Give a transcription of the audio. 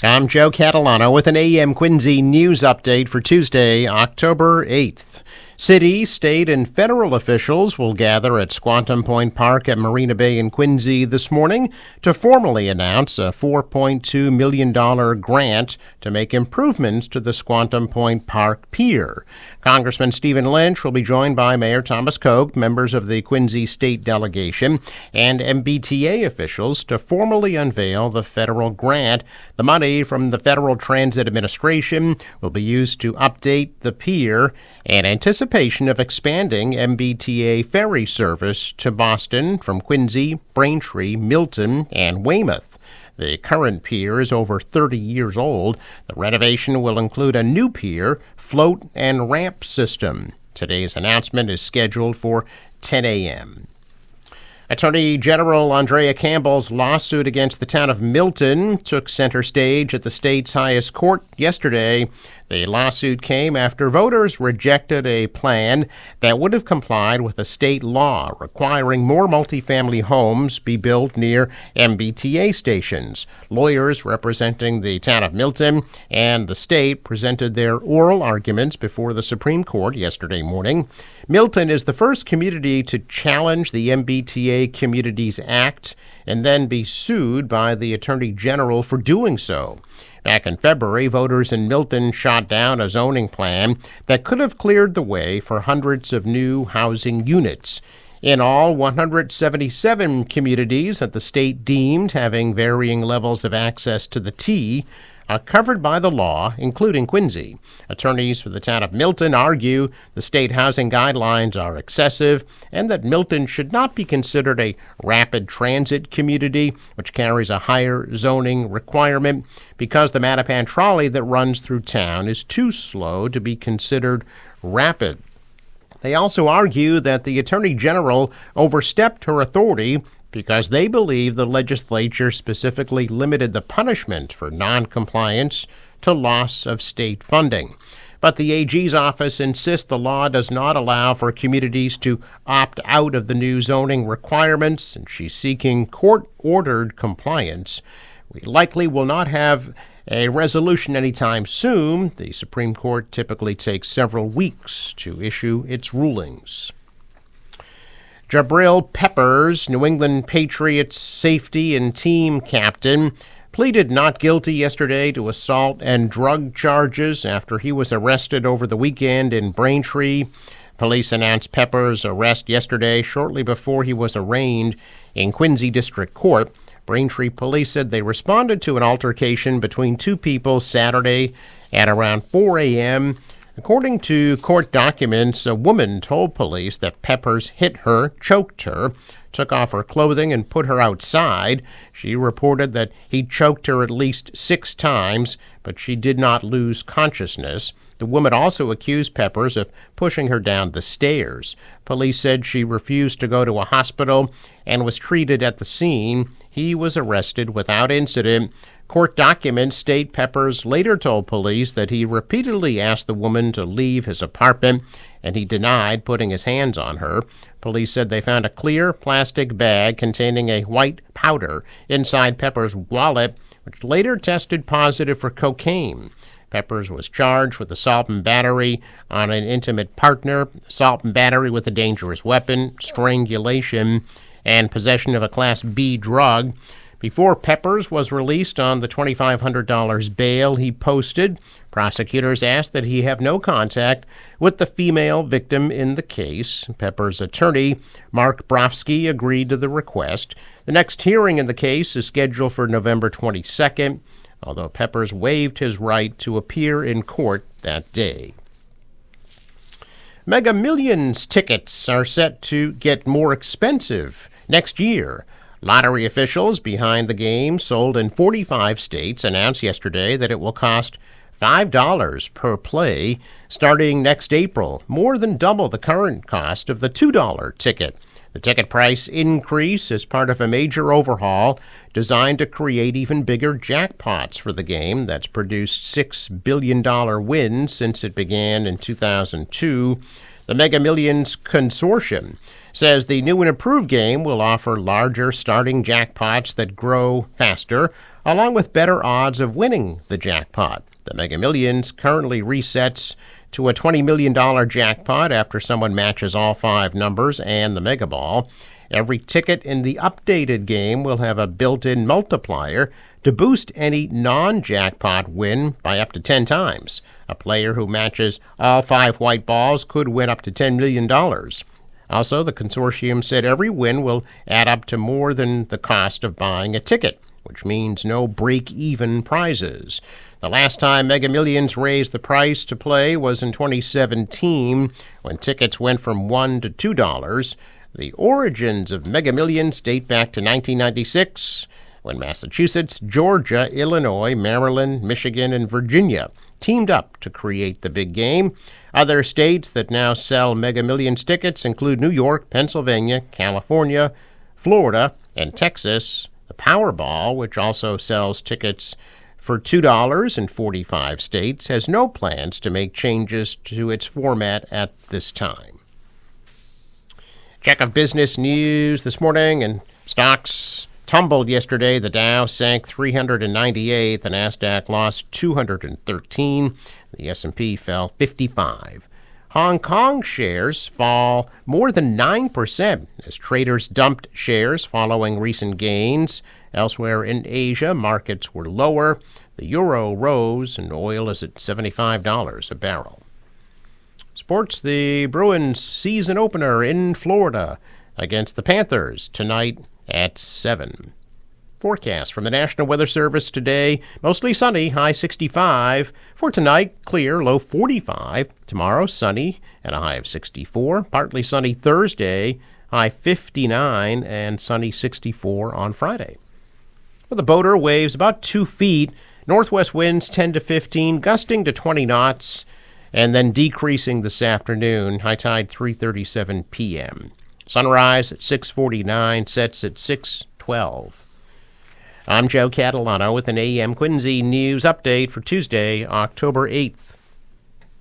I'm Joe Catalano with an AM Quincy news update for Tuesday, October 8th. City, state, and federal officials will gather at Squantum Point Park at Marina Bay in Quincy this morning to formally announce a $4.2 million grant to make improvements to the Squantum Point Park Pier. Congressman Stephen Lynch will be joined by Mayor Thomas Koch, members of the Quincy State Delegation, and MBTA officials to formally unveil the federal grant. The money from the Federal Transit Administration will be used to update the pier in anticipation of expanding MBTA ferry service to Boston from Quincy, Braintree, Milton, and Weymouth. The current pier is over 30 years old. The renovation will include a new pier, float, and ramp system. Today's announcement is scheduled for 10 a.m. Attorney General Andrea Campbell's lawsuit against the town of Milton took center stage at the state's highest court yesterday. The lawsuit came after voters rejected a plan that would have complied with a state law requiring more multifamily homes be built near MBTA stations. Lawyers representing the town of Milton and the state presented their oral arguments before the Supreme Court yesterday morning. Milton is the first community to challenge the MBTA Communities Act and then be sued by the Attorney General for doing so. Back in February, voters in Milton shot down a zoning plan that could have cleared the way for hundreds of new housing units. In all, 177 communities that the state deemed having varying levels of access to the T are covered by the law, including Quincy. Attorneys for the town of Milton argue the state housing guidelines are excessive and that Milton should not be considered a rapid transit community, which carries a higher zoning requirement, because the Mattapan trolley that runs through town is too slow to be considered rapid. They also argue that the Attorney General overstepped her authority because they believe the legislature specifically limited the punishment for noncompliance to loss of state funding. But the AG's office insists the law does not allow for communities to opt out of the new zoning requirements, and she's seeking court-ordered compliance. We likely will not have a resolution anytime soon. The Supreme Court typically takes several weeks to issue its rulings. Jabril Peppers, New England Patriots safety and team captain, pleaded not guilty yesterday to assault and drug charges after he was arrested over the weekend in Braintree. Police announced Peppers' arrest yesterday, shortly before he was arraigned in Quincy District Court. Braintree police said they responded to an altercation between two people Saturday at around 4 a.m. According to court documents, a woman told police that Peppers hit her, choked her, took off her clothing, and put her outside. She reported that he choked her at least 6 times, but she did not lose consciousness. The woman also accused Peppers of pushing her down the stairs. Police said she refused to go to a hospital and was treated at the scene. He was arrested without incident. Court documents state Peppers later told police that he repeatedly asked the woman to leave his apartment, and he denied putting his hands on her. Police said they found a clear plastic bag containing a white powder inside Peppers' wallet, which later tested positive for cocaine. Peppers was charged with assault and battery on an intimate partner, assault and battery with a dangerous weapon, strangulation, and possession of a Class B drug. Before Peppers was released on the $2,500 bail he posted, prosecutors asked that he have no contact with the female victim in the case. Peppers' attorney, Mark Brofsky, agreed to the request. The next hearing in the case is scheduled for November 22nd, although Peppers waived his right to appear in court that day. Mega Millions tickets are set to get more expensive next year. Lottery officials behind the game, sold in 45 states, announced yesterday that it will cost $5 per play starting next April, more than double the current cost of the $2 ticket. The ticket price increase is part of a major overhaul designed to create even bigger jackpots for the game that's produced $6 billion wins since it began in 2002. The Mega Millions Consortium says the new and improved game will offer larger starting jackpots that grow faster, along with better odds of winning the jackpot. The Mega Millions currently resets to a $20 million jackpot after someone matches all 5 numbers and the Mega Ball. Every ticket in the updated game will have a built-in multiplier to boost any non-jackpot win by up to 10 times. A player who matches all 5 white balls could win up to $10 million. Also, the consortium said every win will add up to more than the cost of buying a ticket, which means no break-even prizes. The last time Mega Millions raised the price to play was in 2017, when tickets went from $1 to $2. The origins of Mega Millions date back to 1996, when Massachusetts, Georgia, Illinois, Maryland, Michigan, and Virginia teamed up to create the big game. Other states that now sell Mega Millions tickets include New York, Pennsylvania, California, Florida, and Texas. The Powerball, which also sells tickets for $2 in 45 states, has no plans to make changes to its format at this time. Check of business news this morning, and stocks tumbled yesterday. The Dow sank 398, the Nasdaq lost 213, the S&P fell 55. Hong Kong shares fall more than 9% as traders dumped shares following recent gains. Elsewhere in Asia, markets were lower. The euro rose, and oil is at $75 a barrel. Sports, the Bruins season opener in Florida against the Panthers tonight at 7. Forecast from the National Weather Service today, mostly sunny, high 65. For tonight, clear, low 45. Tomorrow, sunny and a high of 64. Partly sunny Thursday, high 59, and sunny 64 on Friday. Well, the boater waves about 2 feet. Northwest winds 10 to 15, gusting to 20 knots, and then decreasing this afternoon. High tide 3:37 p.m. Sunrise at 6:49, sets at 6:12. I'm Joe Catalano with an AM Quincy News Update for Tuesday, October 8th.